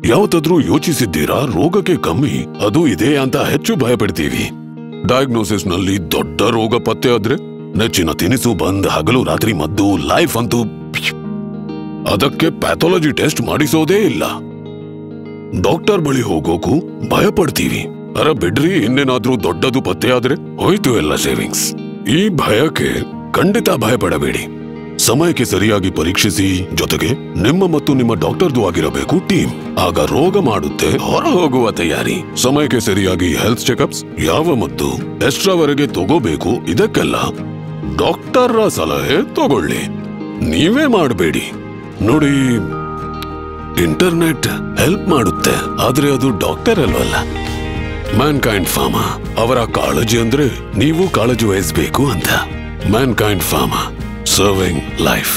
ಯಾವತ್ತಾದ್ರೂ ಯೋಚಿಸಿದ್ದೀರಾ ರೋಗಕ್ಕೆ ಕಮ್ಮಿ ಅದು ಇದೆ ಅಂತ ಹೆಚ್ಚು ಭಯಪಡ್ತೀವಿ. ಡಯಾಗ್ನೋಸಿಸ್ ನಲ್ಲಿ ದೊಡ್ಡ ರೋಗ ಪತ್ತೆ ಆದ್ರೆ ನೆಚ್ಚಿನ ತಿನಿಸು ಬಂದ್ ಹಗಲು ರಾತ್ರಿ ಮದ್ದು ಲೈಫ್ ಅಂತೂ ಅದಕ್ಕೆ ಪ್ಯಾಥಾಲಜಿ ಟೆಸ್ಟ್ ಮಾಡಿಸೋದೇ ಇಲ್ಲ. ಡಾಕ್ಟರ್ ಬಳಿ ಹೋಗೋಕು ಭಯ ಪಡ್ತೀವಿ. ಅರ ಬಿಡ್ರಿ, ಇನ್ನೇನಾದ್ರೂ ದೊಡ್ಡದು ಪತ್ತೆ ಆದ್ರೆ ಹೋಯ್ತು ಎಲ್ಲ ಸೇವಿಂಗ್ಸ್. ಈ ಭಯಕ್ಕೆ ಖಂಡಿತ ಭಯಪಡಬೇಡಿ. ಸಮಯಕ್ಕೆ ಸರಿಯಾಗಿ ಪರೀಕ್ಷಿಸಿ, ಜೊತೆಗೆ ನಿಮ್ಮ ಮತ್ತು ನಿಮ್ಮ ಡಾಕ್ಟರ್ದು ಆಗಿರಬೇಕು ಟೀಮ್. ಆಗ ರೋಗ ಮಾಡುತ್ತೆ ಹೊರ ಹೋಗುವ ತಯಾರಿ. ಸಮಯಕ್ಕೆ ಸರಿಯಾಗಿ ಹೆಲ್ತ್ ಚೆಕಪ್ಸ್, ಯಾವ ಮದ್ದು ಎಷ್ಟರವರೆಗೆ ತಗೋಬೇಕು, ಇದಕ್ಕೆಲ್ಲ ಡಾಕ್ಟರ್ ಸಲಹೆ ತಗೊಳ್ಳಿ. ನೀವೇ ಮಾಡಬೇಡಿ. ನೋಡಿ, ಇಂಟರ್ನೆಟ್ ಹೆಲ್ಪ್ ಮಾಡುತ್ತೆ, ಆದ್ರೆ ಅದು ಡಾಕ್ಟರ್ ಅಲ್ವಲ್ಲ. ಮ್ಯಾನ್ಕೈಂಡ್ ಫಾರ್ಮಾ ಅವರ ಕಾಳಜಿ ಅಂದ್ರೆ ನೀವು ಕಾಳಜಿ ವಹಿಸಬೇಕು ಅಂತ. Mankind pharma, serving life.